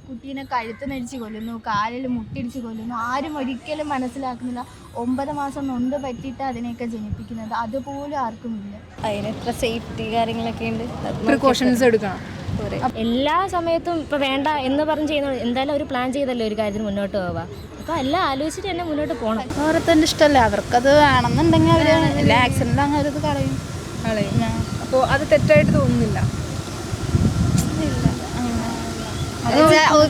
കുട്ടീനെ കഴുത്ത് നെരിച്ച് കൊല്ലുന്നു, കാലിൽ മുട്ടിടിച്ച് കൊല്ലുന്നു. ആരും ഒരിക്കലും മനസ്സിലാക്കുന്നില്ല 9 മാസം നൊന്ത് പറ്റിയിട്ട് അതിനെയൊക്കെ ജനിപ്പിക്കുന്നത്. അതുപോലും ആർക്കുമില്ല. അതിനെത്ര സേഫ്റ്റി കാര്യങ്ങളൊക്കെ ഉണ്ട്, പ്രിക്കോഷൻസ് എടുക്കണം. എല്ലാ സമയത്തും ഇപ്പോൾ വേണ്ട എന്ന് പറഞ്ഞ് ചെയ്യുന്നത് എന്തായാലും ഒരു പ്ലാൻ ചെയ്തല്ലേ ഒരു കാര്യത്തിന് മുന്നോട്ട് പോവുക. അപ്പോൾ എല്ലാം ആലോചിച്ചിട്ട് തന്നെ മുന്നോട്ട് പോകണം. ഓരോരുത്തരുടെ ഇഷ്ടമല്ലേ, അവർക്കത് വേണമെന്നുണ്ടെങ്കിൽ അവർ ആക്സിഡൻ്റ് അങ്ങനെ ഒരു കളയും. അപ്പോൾ അത് തെറ്റായിട്ട് തോന്നുന്നില്ല.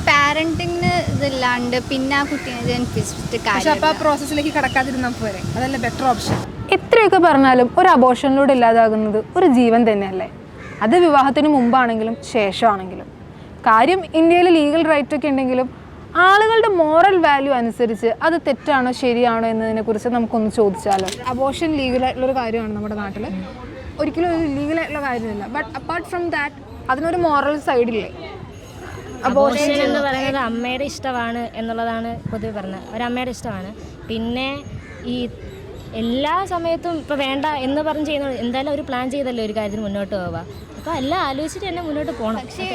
പാരന്റിങ്ങിന് ഇതില്ലാണ്ട് പിന്നെ ആ കുട്ടീനെ ജനിപ്പിച്ചിട്ട് പക്ഷെ അപ്പോൾ ആ പ്രോസസ്സിലേക്ക് കടക്കാതിരുന്നാൽ പോരെ, അതല്ലേ ബെറ്റർ ഓപ്ഷൻ. എത്രയൊക്കെ പറഞ്ഞാലും ഒരു അബോർഷനിലൂടെ ഇല്ലാതാകുന്നത് ഒരു ജീവൻ തന്നെയല്ലേ, അത് വിവാഹത്തിന് മുമ്പാണെങ്കിലും ശേഷമാണെങ്കിലും. കാര്യം ഇന്ത്യയിൽ ലീഗൽ റൈറ്റ് ഒക്കെ ഉണ്ടെങ്കിലും ആളുകളുടെ മോറൽ വാല്യൂ അനുസരിച്ച് അത് തെറ്റാണോ ശരിയാണോ എന്നതിനെക്കുറിച്ച് നമുക്കൊന്ന് ചോദിച്ചാലോ. അബോർഷൻ ലീഗലായിട്ടുള്ളൊരു കാര്യമാണ് നമ്മുടെ നാട്ടിൽ, ഒരിക്കലും ഒരു ലീഗലായിട്ടുള്ള കാര്യമില്ല. ബട്ട് അപ്പാർട്ട് ഫ്രം ദാറ്റ് അതിനൊരു മോറൽ സൈഡില്ലേ? അബോർഷൻ എന്ന് പറയുന്നത് അമ്മയുടെ ഇഷ്ടമാണ് എന്നുള്ളതാണ് പൊതുവെ പറഞ്ഞത്. ഒരമ്മയുടെ ഇഷ്ടമാണ്. പിന്നെ ഈ എല്ലാ സമയത്തും ഇപ്പോൾ വേണ്ട എന്ന് പറഞ്ഞ് ചെയ്യുന്നത് എന്തായാലും ഒരു പ്ലാൻ ചെയ്തല്ലേ ഒരു കാര്യത്തിന് മുന്നോട്ട് പോവുക. അപ്പോൾ എല്ലാം ആലോചിച്ചിട്ട് തന്നെ മുന്നോട്ട് പോകണം. പക്ഷേ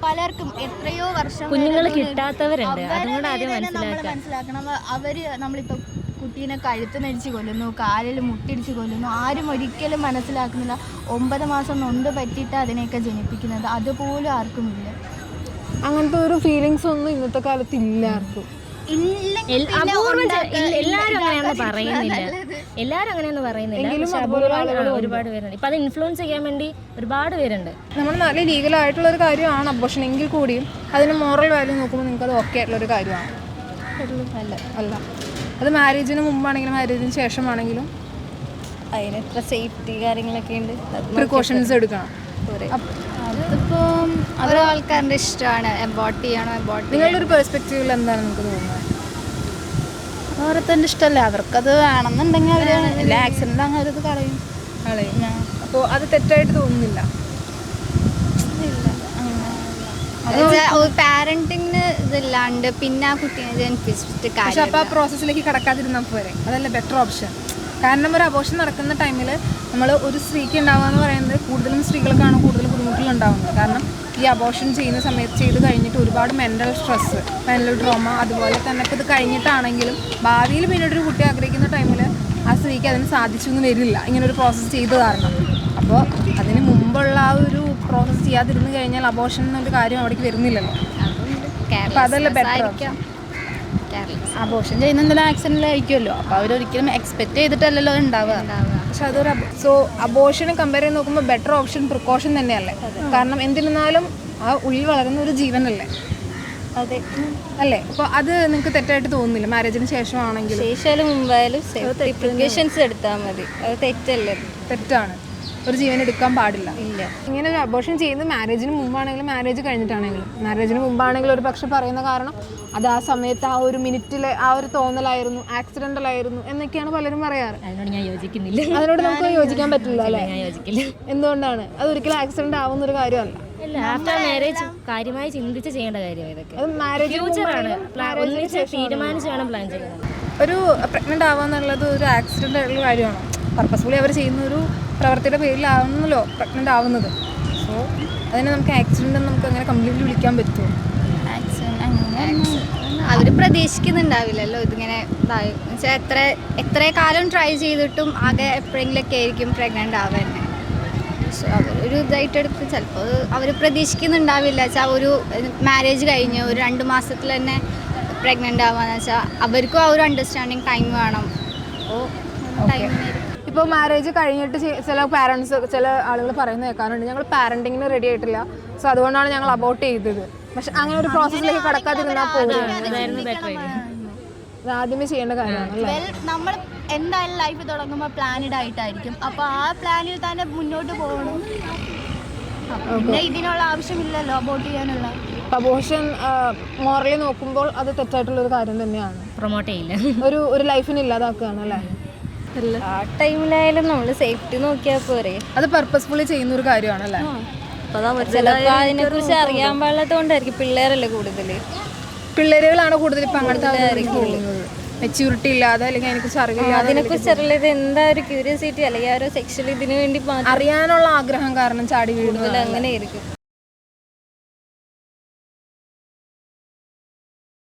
പലർക്കും എത്രയോ വർഷം കുഞ്ഞുങ്ങൾ കിട്ടാത്തവരുണ്ട്, അതുകൊണ്ട് ആദ്യം മനസ്സിലാക്കണം. നമ്മളിപ്പോൾ കുട്ടീനെ കഴുത്ത് നെരിച്ച് കൊല്ലുന്നു, കാലിൽ മുട്ടിടിച്ച് കൊല്ലുന്നു. ആരും ഒരിക്കലും മനസ്സിലാക്കുന്നില്ല 9 മാസം നൊന്ത് പറ്റിയിട്ട് അതിനെയൊക്കെ ജനിപ്പിക്കുന്നത്. അതുപോലും ആർക്കുമില്ല. അങ്ങനത്തെ ഒരു ഫീലിങ്സ് ഒന്നും ഇന്നത്തെ കാലത്ത് ഇല്ല ആർക്കും. എല്ലാവരും അങ്ങനെയൊന്നും പറയുന്നില്ല, പക്ഷെ അപൂർവം ഒരുപാട് പേരുണ്ട്. ഇപ്പം അത് ഇൻഫ്ലുവൻസ് ചെയ്യാൻ വേണ്ടി ഒരുപാട് പേരുണ്ട്. നമ്മുടെ നാട്ടിൽ ലീഗലായിട്ടുള്ള ഒരു കാര്യമാണ് അബോർഷൻ എങ്കിൽ കൂടിയും അതിന് മോറൽ വാല്യൂ നോക്കുമ്പോൾ നിങ്ങൾക്ക് അത് ഓക്കെ ആയിട്ടുള്ളൊരു കാര്യമാണ് അല്ല. അത് മാരേജിന് മുമ്പാണെങ്കിലും മാരേജിന് ശേഷമാണെങ്കിലും അതിനെത്ര സേഫ്റ്റി കാര്യങ്ങളൊക്കെ ഉണ്ട്, പ്രിക്കോഷൻസ് എടുക്കണം. അതിപ്പം ഓരോ ആൾക്കാരുടെ ഇഷ്ടമാണ്. അബോർട്ട് ചെയ്യണോ നിങ്ങളുടെ ഒരു പെർസ്പെക്റ്റീവിൽ എന്താണ് നിങ്ങൾക്ക് തോന്നുന്നത്? ഓരോരുത്തരുടെ ഇഷ്ടമല്ലേ, അവർക്കത് വേണമെന്നുണ്ടെങ്കിൽ അവർ ആക്സിഡൻ്റ് അങ്ങനെ ഒരു കളയും. അപ്പോൾ അത് തെറ്റായിട്ട് തോന്നുന്നില്ല. പാരന്റിങ്ങിന് ഇതില്ലാണ്ട് പിന്നെ ആ കുട്ടീനെ ജനിപ്പിച്ചിട്ട് പക്ഷെ അപ്പോൾ ആ പ്രോസസ്സിലേക്ക് കടക്കാതിരുന്നാൽ പോരെ, അതല്ലേ ബെറ്റർ ഓപ്ഷൻ. കാരണം ഒരു അബോർഷൻ നടക്കുന്ന ടൈമിൽ നമ്മൾ ഒരു സ്ത്രീക്ക് ഉണ്ടാവുക എന്ന് പറയുന്നത് കൂടുതലും സ്ത്രീകൾക്കാണ് കൂടുതൽ ബുദ്ധിമുട്ടുകളുണ്ടാവുന്നത്. കാരണം ഈ അബോർഷൻ ചെയ്യുന്ന സമയത്ത് ചെയ്ത് കഴിഞ്ഞിട്ട് ഒരുപാട് മെൻ്റൽ സ്ട്രെസ്സ്, മെൻ്റൽ ട്രോമ, അതുപോലെ തന്നെ ഇപ്പോൾ ഇത് കഴിഞ്ഞിട്ടാണെങ്കിലും ഭാവിയിൽ പിന്നീട് ഒരു കുട്ടി ആഗ്രഹിക്കുന്ന ടൈമിൽ ആ സ്ത്രീക്ക് അതിന് സാധിച്ചു എന്ന് വരില്ല, ഇങ്ങനൊരു പ്രോസസ്സ് ചെയ്ത് കാരണം. അപ്പോൾ അതിന് മുമ്പുള്ള ആ ഒരു പ്രോസസ്സ് ചെയ്യാതിരുന്ന് കഴിഞ്ഞാൽ അബോർഷൻ എന്നൊരു കാര്യം അവിടേക്ക് വരുന്നില്ലല്ലോ. അപ്പോൾ അതല്ലേ ബെറ്റർ. അബോർഷൻ ചെയ്യുന്ന എന്തെങ്കിലും ആക്സിഡൻ്റിലായിരിക്കുമല്ലോ, അപ്പോൾ അവരൊരിക്കലും എക്സ്പെക്ട് ചെയ്തിട്ടല്ലല്ലോ ഉണ്ടാവുക. പക്ഷെ അതൊരു അബോർഷനെ കമ്പയർ ചെയ്ത് നോക്കുമ്പോൾ ബെറ്റർ ഓപ്ഷൻ പ്രിക്കോഷൻ തന്നെയല്ലേ. കാരണം എന്തിരുന്നാലും ആ ഉള്ളിൽ വളരുന്ന ഒരു ജീവനല്ലേ. അതെ അല്ലേ? അപ്പോൾ അത് നിങ്ങൾക്ക് തെറ്റായിട്ട് തോന്നുന്നില്ല? മാരേജിന് ശേഷമാണെങ്കിലും ശേഷം മുമ്പായാലും പ്രിക്കോഷൻസ് എടുത്താൽ മതി. അത് തെറ്റല്ലേ? തെറ്റാണ്, ഒരു ജീവൻ എടുക്കാൻ പാടില്ല. ഇല്ല. ഇങ്ങനെ ഒരു അബോർഷൻ ചെയ്യുന്നത് മാരേജിന് മുമ്പാണെങ്കിലും മാരേജ് കഴിഞ്ഞിട്ടാണെങ്കിലും. മാരേജിന് മുമ്പാണെങ്കിലും ഒരു പക്ഷെ പറയുന്ന കാരണം അത് ആ സമയത്ത് ആ ഒരു മിനിറ്റിലെ ആ ഒരു തോന്നലായിരുന്നു, ആക്സിഡൻ്റലായിരുന്നു എന്നൊക്കെയാണ് പലരും പറയാറ്. അതിനോട് ഞാൻ യോജിക്കുന്നില്ല. അതിനോട് നമുക്ക് യോജിക്കാൻ പറ്റില്ല അല്ലേ? ഞാൻ യോജിക്കില്ല. എന്തുകൊണ്ടാണ്? അത് ഒരിക്കലും ആക്സിഡന്റ് ആവുന്നൊരു കാര്യമല്ല. അല്ല, ആഫ്റ്റർ മാരേജ് കാര്യമായി ചിന്തിച്ച് ചെയ്യേണ്ട കാര്യം ഇതൊക്കെ. അത് മാരേജ് ഫ്യൂച്ചറാണ്, ഒന്നിച്ച് തീരുമാനിച്ച് വേണം പ്ലാൻ ചെയ്യാൻ. ഒരു പ്രഗ്നൻ്റ് ആവുക എന്നുള്ളത് ഒരു ആക്സിഡൻ്റ് ആയിട്ടുള്ള കാര്യമാണ്. പർപ്പസ്ഫുള്ളി അവർ ചെയ്യുന്ന ഒരു പ്രവൃത്തിയുടെ പേരിലാവുന്നല്ലോ പ്രഗ്നൻ്റ് ആവുന്നത്. സോ അതിനെ നമുക്ക് ആക്സിഡൻ്റ് എന്ന് നമുക്ക് അങ്ങനെ കംപ്ലീറ്റ്ലി വിളിക്കാൻ പറ്റുമോ? അവർ പ്രതീക്ഷിക്കുന്നുണ്ടാവില്ലല്ലോ ഇതിങ്ങനെ ഇതായി. എത്ര കാലം ട്രൈ ചെയ്തിട്ടും ആകെ എപ്പോഴെങ്കിലൊക്കെ ആയിരിക്കും പ്രഗ്നൻ്റ് ആവാൻ. സോ അവരൊരു ഇതായിട്ടെടുത്ത് ചിലപ്പോൾ അവർ പ്രതീക്ഷിക്കുന്നുണ്ടാവില്ല. വെച്ചാൽ ഒരു മാരേജ് കഴിഞ്ഞ് ഒരു 2 മാസത്തിൽ തന്നെ പ്രഗ്നൻ്റ് ആവാന്ന് വെച്ചാൽ അവർക്കും ആ ഒരു അണ്ടർസ്റ്റാൻഡിങ് ടൈം വേണം. അപ്പോൾ ടൈം ഇപ്പോൾ മാരേജ് കഴിഞ്ഞിട്ട് ചില പാരൻസ്, ചില ആളുകൾ പറയുന്നത് കേൾക്കാറുണ്ട്, ഞങ്ങൾ പാരൻറ്റിങ്ങിന് റെഡി ആയിട്ടില്ല, സോ അതുകൊണ്ടാണ് ഞങ്ങൾ അബോർട്ട് ചെയ്തത്. പക്ഷെ അങ്ങനെ ഒരു പ്രോസസ്സിലേക്ക് കടക്കാതിരുന്നാൽ പോകും. അത് ആദ്യമേ ചെയ്യേണ്ട കാര്യമാണ്. നമ്മൾ എന്തായാലും ലൈഫ് തുടങ്ങുമ്പോൾ പ്ലാനഡ് ആയിട്ടായിരിക്കും. അപ്പോൾ ആ പ്ലാനിൽ തന്നെ മുന്നോട്ട് പോകണം. പിന്നെ ഇതിനുള്ള ആവശ്യമില്ലല്ലോ അബോർട്ട് ചെയ്യാനുള്ള. അബോർഷൻ മോറലി നോക്കുമ്പോൾ അത് തെറ്റായിട്ടുള്ളൊരു കാര്യം തന്നെയാണ്. പ്രൊമോട്ട് ചെയ്യില്ല, ഒരു ലൈഫിനെ ഇല്ലാതാക്കുകയാണ് അല്ലേ? ആ ടൈമിലായാലും നമ്മൾ സേഫ്റ്റി നോക്കിയാൽ പോരെ. അത് പർപ്പസ്ഫുള്ളി ചെയ്യുന്ന ഒരു കാര്യമാണല്ലേ. ചിലപ്പോൾ അതിനെക്കുറിച്ച് അറിയാൻ പാടില്ലാത്തതുകൊണ്ടായിരിക്കും. പിള്ളേരല്ലേ പിള്ളേരുകളാണ് കൂടുതൽ ഇപ്പം അങ്ങനത്തെ പോകുന്നത്. മെച്യൂരിറ്റി ഇല്ലാതെ അല്ലെങ്കിൽ അതിനെക്കുറിച്ച് അറിയില്ല, അതിനെക്കുറിച്ച് അറിയില്ല. എന്താ ഒരു ക്യൂരിയോസിറ്റി അല്ലെങ്കിൽ ആ ഒരു സെക്ഷൽ ഇതിനു വേണ്ടി അറിയാനുള്ള ആഗ്രഹം കാരണം ചാടി വീഴുന്നത് അങ്ങനെ ആയിരിക്കും.